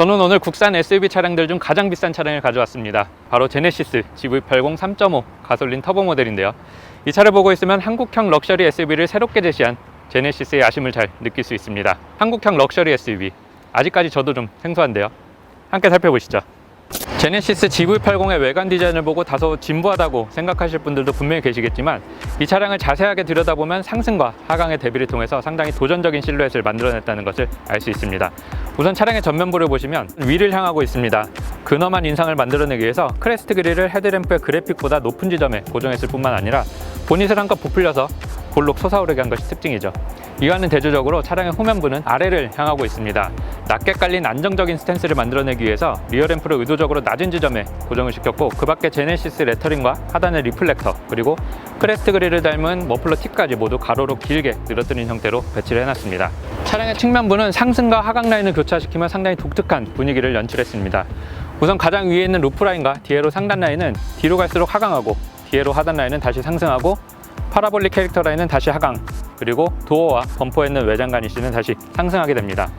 저는 오늘 국산 SUV 차량들 중 가장 비싼 차량을 가져왔습니다. 바로 제네시스 GV80 3.5 가솔린 터보 모델인데요. 이 차를 보고 있으면 한국형 럭셔리 SUV를 새롭게 제시한 제네시스의 야심을 잘 느낄 수 있습니다. 한국형 럭셔리 SUV, 아직까지 저도 좀 생소한데요. 함께 살펴보시죠. 제네시스 GV80의 외관 디자인을 보고 다소 진부하다고 생각하실 분들도 분명히 계시겠지만, 이 차량을 자세하게 들여다보면 상승과 하강의 대비를 통해서 상당히 도전적인 실루엣을 만들어냈다는 것을 알 수 있습니다. 우선 차량의 전면부를 보시면 위를 향하고 있습니다. 근엄한 인상을 만들어내기 위해서 크레스트 그릴을 헤드램프의 그래픽보다 높은 지점에 고정했을 뿐만 아니라 보닛을 한껏 부풀려서 볼록 솟아오르게 한 것이 특징이죠. 이와는 대조적으로 차량의 후면부는 아래를 향하고 있습니다. 낮게 깔린 안정적인 스탠스를 만들어내기 위해서 리어램프를 의도적으로 낮은 지점에 고정을 시켰고, 그 밖에 제네시스 레터링과 하단의 리플렉터, 그리고 크레스트 그릴을 닮은 머플러 팁까지 모두 가로로 길게 늘어뜨린 형태로 배치를 해놨습니다. 차량의 측면부는 상승과 하강 라인을 교차시키며 상당히 독특한 분위기를 연출했습니다. 우선 가장 위에 있는 루프라인과 뒤에로 상단 라인은 뒤로 갈수록 하강하고, 뒤에로 하단 라인은 다시 상승하고, 파라볼릭 캐릭터 라인은 다시 하강, 그리고 도어와 범퍼에 있는 외장 가니쉬는 다시 상승하게 됩니다.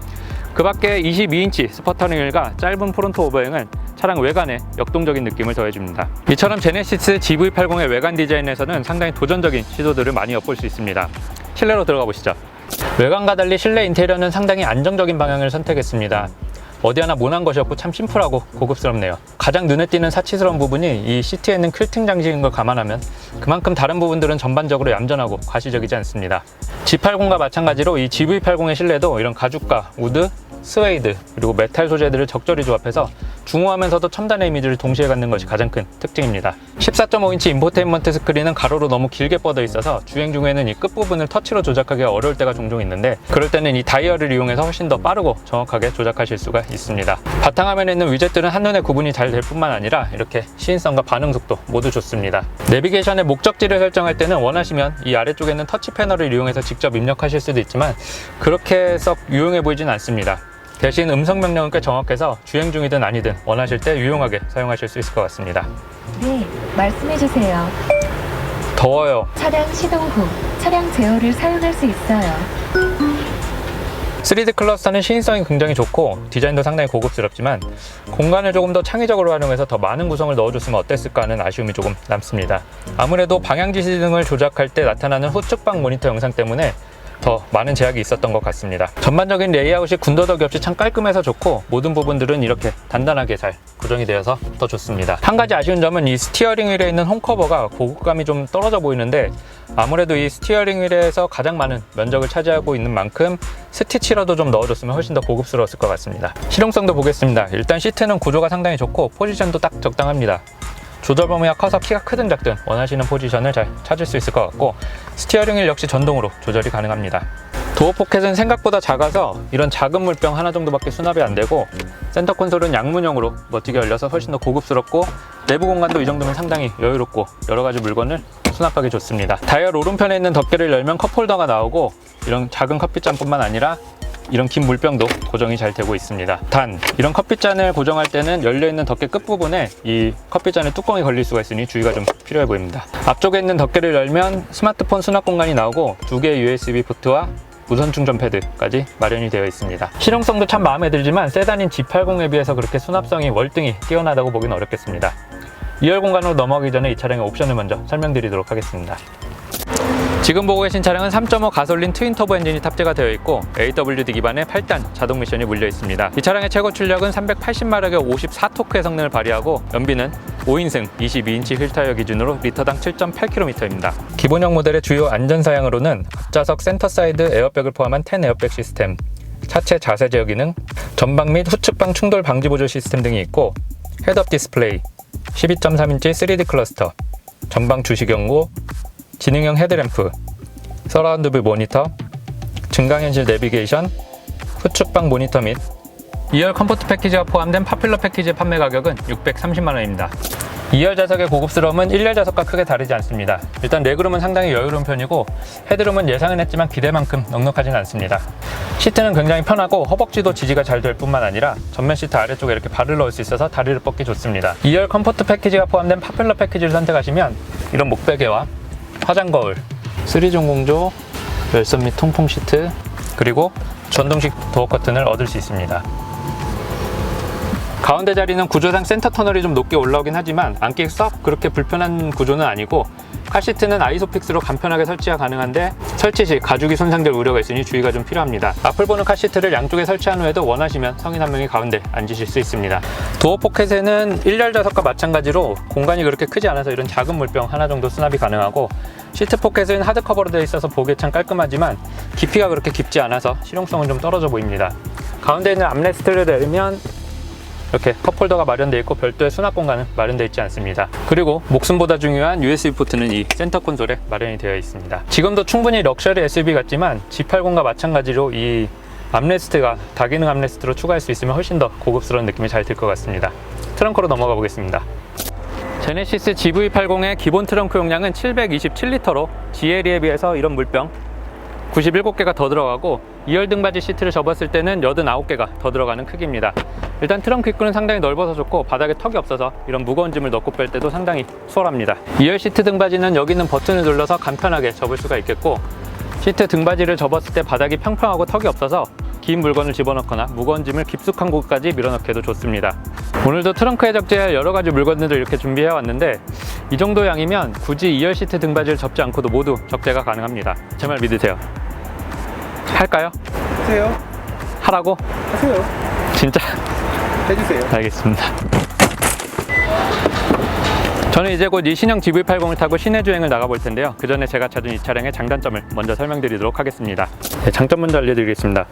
그 밖에 22인치 스퍼터링 휠과 짧은 프론트 오버행은 차량 외관에 역동적인 느낌을 더해줍니다. 이처럼 제네시스 GV80의 외관 디자인에서는 상당히 도전적인 시도들을 많이 엿볼 수 있습니다. 실내로 들어가 보시죠. 외관과 달리 실내 인테리어는 상당히 안정적인 방향을 선택했습니다. 어디 하나 모난 것이 없고 참 심플하고 고급스럽네요. 가장 눈에 띄는 사치스러운 부분이 이 시트에 있는 퀼팅 장식인 걸 감안하면 그만큼 다른 부분들은 전반적으로 얌전하고 과시적이지 않습니다. G80과 마찬가지로 이 GV80의 실내도 이런 가죽과 우드, 스웨이드, 그리고 메탈 소재들을 적절히 조합해서 중후하면서도 첨단의 이미지를 동시에 갖는 것이 가장 큰 특징입니다. 14.5인치 인포테인먼트 스크린은 가로로 너무 길게 뻗어 있어서 주행 중에는 이 끝부분을 터치로 조작하기가 어려울 때가 종종 있는데, 그럴 때는 이 다이얼을 이용해서 훨씬 더 빠르고 정확하게 조작하실 수가 있습니다. 바탕화면에 있는 위젯들은 한눈에 구분이 잘 될 뿐만 아니라 이렇게 시인성과 반응 속도 모두 좋습니다. 내비게이션의 목적지를 설정할 때는 원하시면 이 아래쪽에 있는 터치 패널을 이용해서 직접 입력하실 수도 있지만, 그렇게 썩 유용해 보이진 않습니다. 대신 음성 명령은 꽤 정확해서 주행 중이든 아니든 원하실 때 유용하게 사용하실 수 있을 것 같습니다. 네, 말씀해주세요. 더워요. 차량 시동 후 차량 제어를 사용할 수 있어요. 3D 클러스터는 시인성이 굉장히 좋고 디자인도 상당히 고급스럽지만, 공간을 조금 더 창의적으로 활용해서 더 많은 구성을 넣어줬으면 어땠을까 하는 아쉬움이 조금 남습니다. 아무래도 방향지시 등을 조작할 때 나타나는 후측방 모니터 영상 때문에 더 많은 제약이 있었던 것 같습니다. 전반적인 레이아웃이 군더더기 없이 참 깔끔해서 좋고, 모든 부분들은 이렇게 단단하게 잘 고정이 되어서 더 좋습니다. 한 가지 아쉬운 점은 이 스티어링 휠에 있는 홈커버가 고급감이 좀 떨어져 보이는데, 아무래도 이 스티어링 휠에서 가장 많은 면적을 차지하고 있는 만큼 스티치라도 좀 넣어줬으면 훨씬 더 고급스러웠을 것 같습니다. 실용성도 보겠습니다. 일단 시트는 구조가 상당히 좋고 포지션도 딱 적당합니다. 조절 범위가 커서 키가 크든 작든 원하시는 포지션을 잘 찾을 수 있을 것 같고, 스티어링 휠 역시 전동으로 조절이 가능합니다. 도어 포켓은 생각보다 작아서 이런 작은 물병 하나 정도밖에 수납이 안 되고, 센터 콘솔은 양문형으로 멋지게 열려서 훨씬 더 고급스럽고, 내부 공간도 이 정도면 상당히 여유롭고 여러 가지 물건을 수납하기 좋습니다. 다이얼 오른편에 있는 덮개를 열면 컵홀더가 나오고, 이런 작은 커피잔뿐만 아니라 이런 긴 물병도 고정이 잘 되고 있습니다. 단, 이런 커피잔을 고정할 때는 열려있는 덮개 끝부분에 이 커피잔의 뚜껑이 걸릴 수가 있으니 주의가 좀 필요해 보입니다. 앞쪽에 있는 덮개를 열면 스마트폰 수납 공간이 나오고 2개의 USB 포트와 무선 충전 패드까지 마련이 되어 있습니다. 실용성도 참 마음에 들지만 세단인 G80에 비해서 그렇게 수납성이 월등히 뛰어나다고 보기는 어렵겠습니다. 2열 공간으로 넘어가기 전에 이 차량의 옵션을 먼저 설명드리도록 하겠습니다. 지금 보고 계신 차량은 3.5 가솔린 트윈 터보 엔진이 탑재가 되어 있고, AWD 기반의 8단 자동 미션이 물려 있습니다. 이 차량의 최고 출력은 380마력의 54토크의 성능을 발휘하고, 연비는 5인승 22인치 휠 타이어 기준으로 리터당 7.8km입니다. 기본형 모델의 주요 안전사양으로는 앞좌석 센터 사이드 에어백을 포함한 10 에어백 시스템, 차체 자세 제어 기능, 전방 및 후측방 충돌 방지 보조 시스템 등이 있고, 헤드업 디스플레이, 12.3인치 3D 클러스터, 전방 주시 경고, 지능형 헤드램프, 서라운드 뷰 모니터, 증강현실 내비게이션, 후측방 모니터 및 2열 컴포트 패키지가 포함된 파퓰러 패키지의 판매 가격은 630만원입니다. 2열 좌석의 고급스러움은 1열 좌석과 크게 다르지 않습니다. 일단 레그룸은 상당히 여유로운 편이고, 헤드룸은 예상은 했지만 기대만큼 넉넉하진 않습니다. 시트는 굉장히 편하고 허벅지도 지지가 잘 될 뿐만 아니라 전면 시트 아래쪽에 이렇게 발을 넣을 수 있어서 다리를 뻗기 좋습니다. 2열 컴포트 패키지가 포함된 파퓰러 패키지를 선택하시면 이런 목베개와 화장 거울, 3종 공조, 열선 및 통풍 시트, 그리고 전동식 도어 커튼을 얻을 수 있습니다. 가운데 자리는 구조상 센터 터널이 좀 높게 올라오긴 하지만 앉기 썩 그렇게 불편한 구조는 아니고, 카시트는 아이소픽스로 간편하게 설치가 가능한데 설치 시 가죽이 손상될 우려가 있으니 주의가 좀 필요합니다. 앞을 보는 카시트를 양쪽에 설치한 후에도 원하시면 성인 한 명이 가운데 앉으실 수 있습니다. 도어 포켓에는 1열 좌석과 마찬가지로 공간이 그렇게 크지 않아서 이런 작은 물병 하나 정도 수납이 가능하고, 시트 포켓은 하드커버로 되어 있어서 보기에 참 깔끔하지만 깊이가 그렇게 깊지 않아서 실용성은 좀 떨어져 보입니다. 가운데 있는 암레스트를 내리면 이렇게 컵홀더가 마련되어 있고 별도의 수납 공간은 마련되어 있지 않습니다. 그리고 목숨보다 중요한 USB 포트는 이 센터 콘솔에 마련이 되어 있습니다. 지금도 충분히 럭셔리 SUV 같지만 G80과 마찬가지로 이 암레스트가 다기능 암레스트로 추가할 수 있으면 훨씬 더 고급스러운 느낌이 잘 들 것 같습니다. 트렁크로 넘어가 보겠습니다. 제네시스 GV80의 기본 트렁크 용량은 727리터로 GLE에 비해서 이런 물병 97개가 더 들어가고, 2열 등받이 시트를 접었을 때는 89개가 더 들어가는 크기입니다. 일단 트렁크 입구는 상당히 넓어서 좋고 바닥에 턱이 없어서 이런 무거운 짐을 넣고 뺄 때도 상당히 수월합니다. 2열 시트 등받이는 여기 있는 버튼을 눌러서 간편하게 접을 수가 있겠고, 시트 등받이를 접었을 때 바닥이 평평하고 턱이 없어서 긴 물건을 집어넣거나 무거운 짐을 깊숙한 곳까지 밀어넣기도 좋습니다. 오늘도 트렁크에 적재할 여러가지 물건들을 이렇게 준비해 왔는데, 이 정도 양이면 굳이 2열 시트 등받이를 접지 않고도 모두 적재가 가능합니다. 제 말 믿으세요. 할까요? 하세요. 하라고? 하세요. 진짜? 해주세요. 알겠습니다. 저는 이제 곧 이 신형 GV80을 타고 시내 주행을 나가볼 텐데요. 그 전에 제가 찾은 이 차량의 장단점을 먼저 설명드리도록 하겠습니다. 네, 장점 먼저 알려드리겠습니다.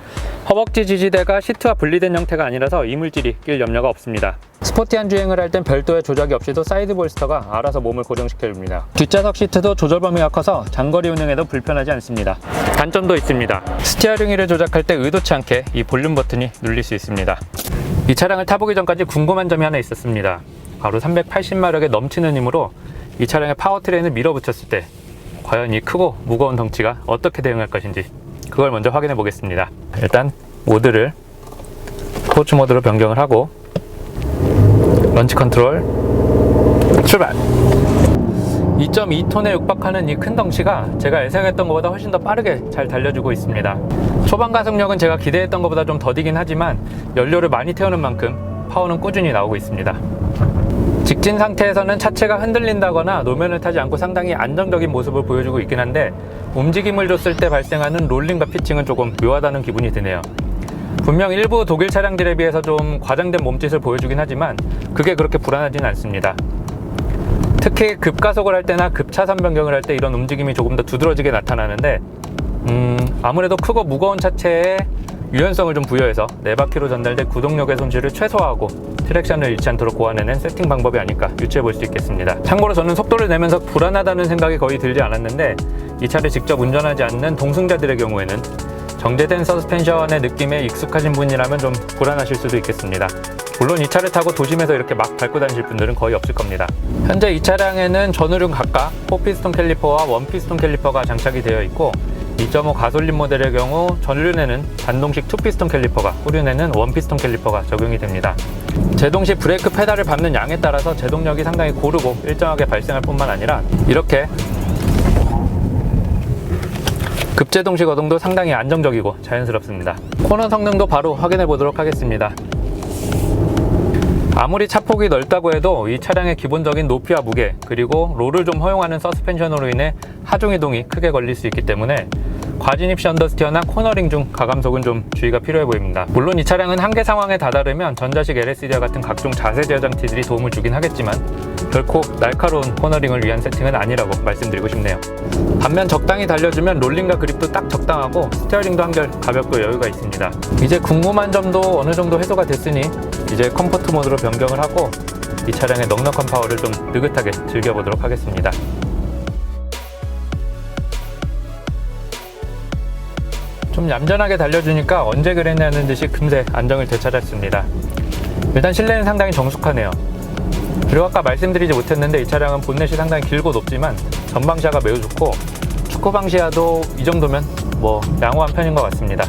허벅지 지지대가 시트와 분리된 형태가 아니라서 이물질이 낄 염려가 없습니다. 스포티한 주행을 할 땐 별도의 조작이 없이도 사이드 볼스터가 알아서 몸을 고정시켜줍니다. 뒷좌석 시트도 조절 범위가 커서 장거리 운행에도 불편하지 않습니다. 단점도 있습니다. 스티어링 휠을 조작할 때 의도치 않게 이 볼륨 버튼이 눌릴 수 있습니다. 이 차량을 타보기 전까지 궁금한 점이 하나 있었습니다. 바로 380마력의 넘치는 힘으로 이 차량의 파워트레인을 밀어붙였을 때 과연 이 크고 무거운 덩치가 어떻게 대응할 것인지, 그걸 먼저 확인해 보겠습니다. 일단 모드를 스포츠 모드로 변경을 하고 런치 컨트롤 출발! 2.2톤에 육박하는 이 큰 덩치가 제가 예상했던 것보다 훨씬 더 빠르게 잘 달려주고 있습니다. 초반 가속력은 제가 기대했던 것보다 좀 더디긴 하지만 연료를 많이 태우는 만큼 파워는 꾸준히 나오고 있습니다. 직진 상태에서는 차체가 흔들린다거나 노면을 타지 않고 상당히 안정적인 모습을 보여주고 있긴 한데, 움직임을 줬을 때 발생하는 롤링과 피칭은 조금 묘하다는 기분이 드네요. 분명 일부 독일 차량들에 비해서 좀 과장된 몸짓을 보여주긴 하지만 그게 그렇게 불안하진 않습니다. 특히 급가속을 할 때나 급차선 변경을 할 때 이런 움직임이 조금 더 두드러지게 나타나는데, 아무래도 크고 무거운 차체에 유연성을 좀 부여해서 4바퀴로 전달된 구동력의 손실을 최소화하고 트랙션을 잃지 않도록 고안해낸 세팅 방법이 아닐까 유추해 볼 수 있겠습니다. 참고로 저는 속도를 내면서 불안하다는 생각이 거의 들지 않았는데, 이 차를 직접 운전하지 않는 동승자들의 경우에는 정제된 서스펜션의 느낌에 익숙하신 분이라면 좀 불안하실 수도 있겠습니다. 물론 이 차를 타고 도심에서 이렇게 막 밟고 다니실 분들은 거의 없을 겁니다. 현재 이 차량에는 전후륜 각각 4피스톤 캘리퍼와 1피스톤 캘리퍼가 장착이 되어 있고, 2.5 가솔린 모델의 경우 전륜에는 단동식 2피스톤 캘리퍼가, 후륜에는 1피스톤 캘리퍼가 적용이 됩니다. 제동식 브레이크 페달을 밟는 양에 따라서 제동력이 상당히 고르고 일정하게 발생할 뿐만 아니라 이렇게 급제동식 어동도 상당히 안정적이고 자연스럽습니다. 코너 성능도 바로 확인해 보도록 하겠습니다. 아무리 차폭이 넓다고 해도 이 차량의 기본적인 높이와 무게, 그리고 롤을 좀 허용하는 서스펜션으로 인해 하중 이동이 크게 걸릴 수 있기 때문에 과진입시 언더스티어나 코너링 중 가감속은 좀 주의가 필요해 보입니다. 물론 이 차량은 한계 상황에 다다르면 전자식 LSD와 같은 각종 자세 제어 장치들이 도움을 주긴 하겠지만 결코 날카로운 코너링을 위한 세팅은 아니라고 말씀드리고 싶네요. 반면 적당히 달려주면 롤링과 그립도 딱 적당하고 스티어링도 한결 가볍고 여유가 있습니다. 이제 궁금한 점도 어느 정도 해소가 됐으니 이제 컴포트 모드로 변경을 하고 이 차량의 넉넉한 파워를 좀 느긋하게 즐겨보도록 하겠습니다. 좀 얌전하게 달려주니까 언제 그랬냐는 듯이 금세 안정을 되찾았습니다. 일단 실내는 상당히 정숙하네요. 그리고 아까 말씀드리지 못했는데 이 차량은 본넷이 상당히 길고 높지만 전방시야가 매우 좋고 축구방시야도 이 정도면 뭐 양호한 편인 것 같습니다.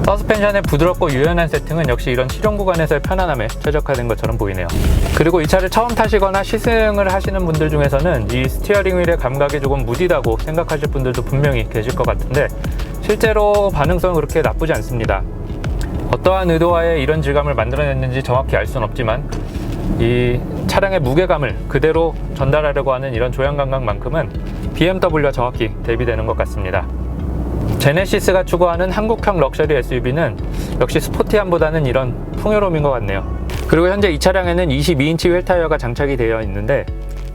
서스펜션의 부드럽고 유연한 세팅은 역시 이런 실용 구간에서의 편안함에 최적화된 것처럼 보이네요. 그리고 이 차를 처음 타시거나 시승을 하시는 분들 중에서는 이 스티어링 휠의 감각이 조금 무디다고 생각하실 분들도 분명히 계실 것 같은데 실제로 반응성은 그렇게 나쁘지 않습니다. 어떠한 의도하에 이런 질감을 만들어냈는지 정확히 알 수는 없지만 이 차량의 무게감을 그대로 전달하려고 하는 이런 조향 감각만큼은 BMW와 정확히 대비되는 것 같습니다. 제네시스가 추구하는 한국형 럭셔리 SUV는 역시 스포티함보다는 이런 풍요로움인 것 같네요. 그리고 현재 이 차량에는 22인치 휠 타이어가 장착이 되어 있는데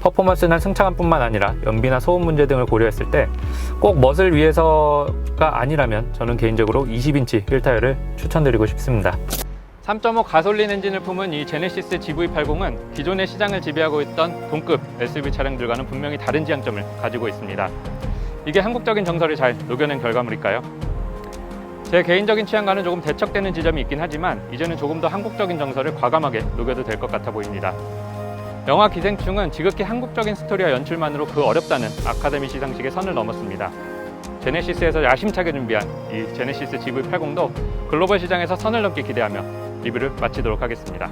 퍼포먼스나 승차감뿐만 아니라 연비나 소음 문제 등을 고려했을 때 꼭 멋을 위해서가 아니라면 저는 개인적으로 20인치 휠 타이어를 추천드리고 싶습니다. 3.5 가솔린 엔진을 품은 이 제네시스 GV80은 기존의 시장을 지배하고 있던 동급 SUV 차량들과는 분명히 다른 지향점을 가지고 있습니다. 이게 한국적인 정서를 잘 녹여낸 결과물일까요? 제 개인적인 취향과는 조금 대척되는 지점이 있긴 하지만 이제는 조금 더 한국적인 정서를 과감하게 녹여도 될 것 같아 보입니다. 영화 기생충은 지극히 한국적인 스토리와 연출만으로 그 어렵다는 아카데미 시상식의 선을 넘었습니다. 제네시스에서 야심차게 준비한 이 제네시스 GV80도 글로벌 시장에서 선을 넘게 기대하며 리뷰를 마치도록 하겠습니다.